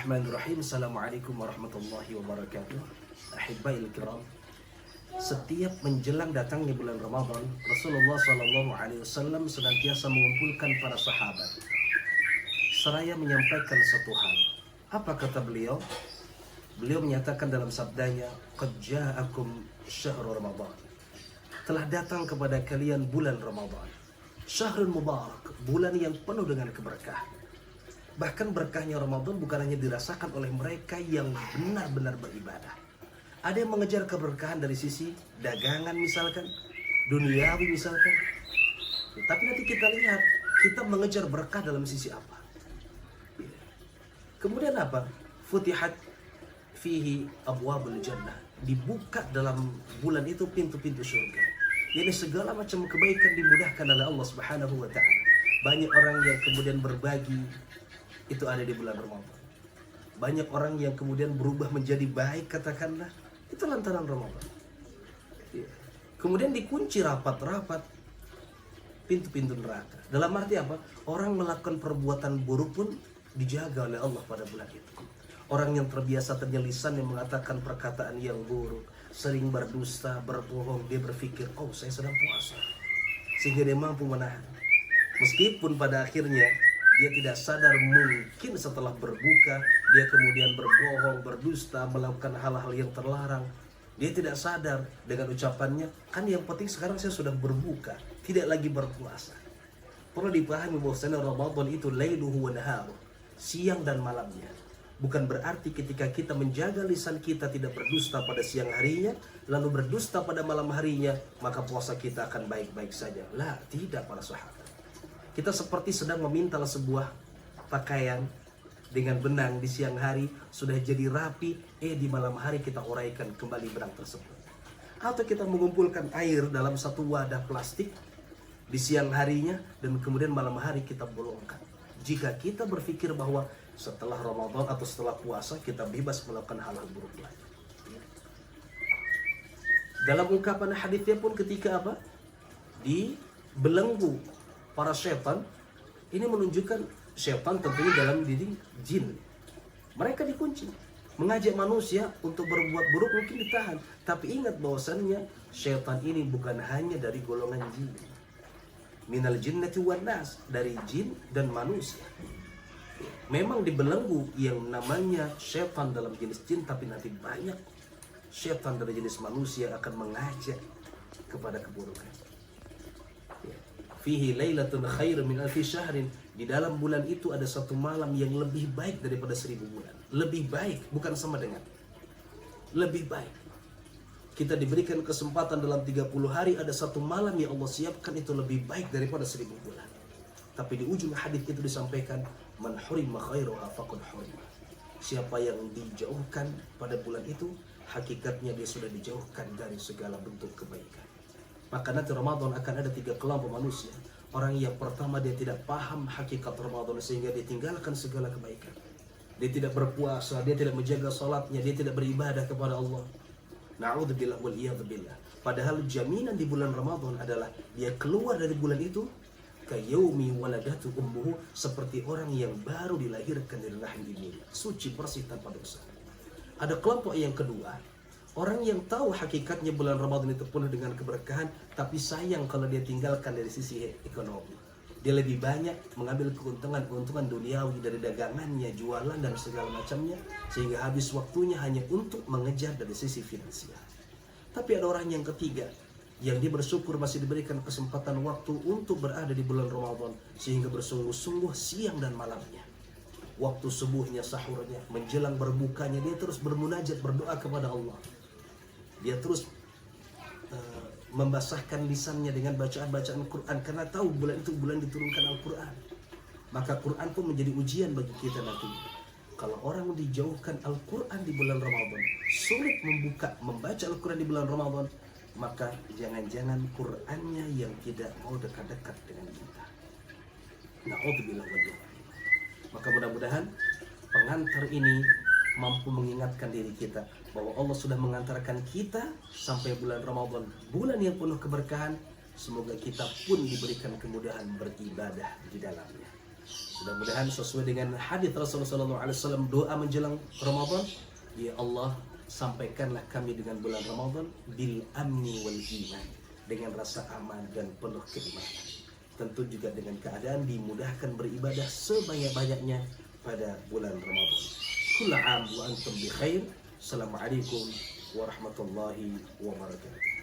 Bismillahirrahmanirrahim. Assalamualaikum warahmatullahi wabarakatuh. Ahibba'il kiram. Setiap menjelang datangnya bulan Ramadan, Rasulullah SAW senantiasa mengumpulkan para sahabat seraya menyampaikan satu hal. Apa kata beliau? Beliau menyatakan dalam sabdanya, "Qad ja'akum syahrul Ramadan." Telah datang kepada kalian bulan Ramadan. Syahrul Mubarak, bulan yang penuh dengan keberkahan. Bahkan berkahnya Ramadan bukan hanya dirasakan oleh mereka yang benar-benar beribadah. Ada yang mengejar keberkahan dari sisi dagangan misalkan, duniawi misalkan. Tapi nanti kita lihat, kita mengejar berkah dalam sisi apa. Kemudian apa? Futihat fihi abwabul jannah. Dibuka dalam bulan itu pintu-pintu surga. Jadi segala macam kebaikan dimudahkan oleh Allah Subhanahu wa taala. Banyak orang yang kemudian berbagi itu ada di bulan Ramadan. Banyak orang yang kemudian berubah menjadi baik, katakanlah, itu lantaran Ramadan. Kemudian dikunci rapat-rapat pintu-pintu neraka. Dalam arti apa? Orang melakukan perbuatan buruk pun dijaga oleh Allah pada bulan itu. Orang yang terbiasa lisan yang mengatakan perkataan yang buruk, sering berdusta, berbohong, dia berpikir, oh saya sedang puasa, sehingga dia mampu menahan. Meskipun pada akhirnya dia tidak sadar, mungkin setelah berbuka dia kemudian berbohong, berdusta, melakukan hal-hal yang terlarang. Dia tidak sadar dengan ucapannya, kan yang penting sekarang saya sudah berbuka, tidak lagi berpuasa. Perlu dipahami bahwasanya Ramadan itu lailuhu wa naharuh, siang dan malamnya. Bukan berarti ketika kita menjaga lisan kita tidak berdusta pada siang harinya, lalu berdusta pada malam harinya, maka puasa kita akan baik-baik saja. Lah, tidak para sahabat. Kita seperti sedang memintal sebuah pakaian dengan benang di siang hari, sudah jadi rapi, di malam hari kita uraikan kembali benang tersebut. Atau kita mengumpulkan air dalam satu wadah plastik di siang harinya, dan kemudian malam hari kita bolongkan. Jika kita berpikir bahwa setelah Ramadan atau setelah puasa kita bebas melakukan hal-hal buruk lagi. Dalam ungkapan hadisnya pun ketika apa? Dibelenggu para setan, ini menunjukkan setan tentunya dalam diri jin. Mereka dikunci, mengajak manusia untuk berbuat buruk mungkin ditahan. Tapi ingat bahwasannya setan ini bukan hanya dari golongan jin. Minal jinnati wan nas, dari jin dan manusia. Memang dibelenggu yang namanya setan dalam jenis jin, tapi nanti banyak setan dari jenis manusia akan mengajak kepada keburukan. Fihi lailatun khairum min alfi syahrin. Di dalam bulan itu ada satu malam yang lebih baik daripada 1000 bulan. Lebih baik, bukan sama dengan. Lebih baik. Kita diberikan kesempatan dalam 30 hari ada satu malam yang Allah siapkan itu lebih baik daripada 1000 bulan. Tapi di ujung hadis itu disampaikan, man hurima khairuha faqad hurima. Siapa yang dijauhkan pada bulan itu, hakikatnya dia sudah dijauhkan dari segala bentuk kebaikan. Maka nanti Ramadan akan ada 3 kelompok manusia. Orang yang pertama, dia tidak paham hakikat Ramadan sehingga dia tinggalkan segala kebaikan. Dia tidak berpuasa, dia tidak menjaga salatnya, dia tidak beribadah kepada Allah. Na'udzubillah wal iyadzubillah. Padahal jaminan di bulan Ramadan adalah dia keluar dari bulan itu kayaumi waladatu ummuhu, seperti orang yang baru dilahirkan dari rahim ibunya, suci bersih tanpa dosa. Ada kelompok yang kedua, orang yang tahu hakikatnya bulan Ramadan itu penuh dengan keberkahan, tapi sayang kalau dia tinggalkan dari sisi ekonomi. Dia lebih banyak mengambil keuntungan duniawi dari dagangannya, jualan dan segala macamnya, sehingga habis waktunya hanya untuk mengejar dari sisi finansial. Tapi ada orang yang ketiga, yang dia bersyukur masih diberikan kesempatan waktu untuk berada di bulan Ramadan, sehingga bersungguh-sungguh siang dan malamnya. Waktu subuhnya, sahurnya, menjelang berbukanya, dia terus bermunajat, berdoa kepada Allah. Dia terus membasahkan lisannya dengan bacaan-bacaan Quran, karena tahu bulan itu bulan diturunkan Al-Quran. Maka Quran pun menjadi ujian bagi kita nanti. Kalau orang dijauhkan Al-Quran di bulan Ramadan, sulit membaca Al-Quran di bulan Ramadan, maka jangan-jangan Qurannya yang tidak mau dekat-dekat dengan kita. Na'udzubillah wal. Maka mudah-mudahan pengantar ini mampu mengingatkan diri kita bahwa Allah sudah mengantarkan kita sampai bulan Ramadan, bulan yang penuh keberkahan. Semoga kita pun diberikan kemudahan beribadah di dalamnya. Mudah-mudahan sesuai dengan hadis Rasulullah SAW doa menjelang Ramadan, ya Allah sampaikanlah kami dengan bulan Ramadan bil amni wal iman, dengan rasa aman dan penuh keimanan. Tentu juga dengan keadaan dimudahkan beribadah sebanyak-banyaknya pada bulan Ramadan. Kullu 'am wa antum bi khair. Assalamualaikum warahmatullahi wabarakatuh.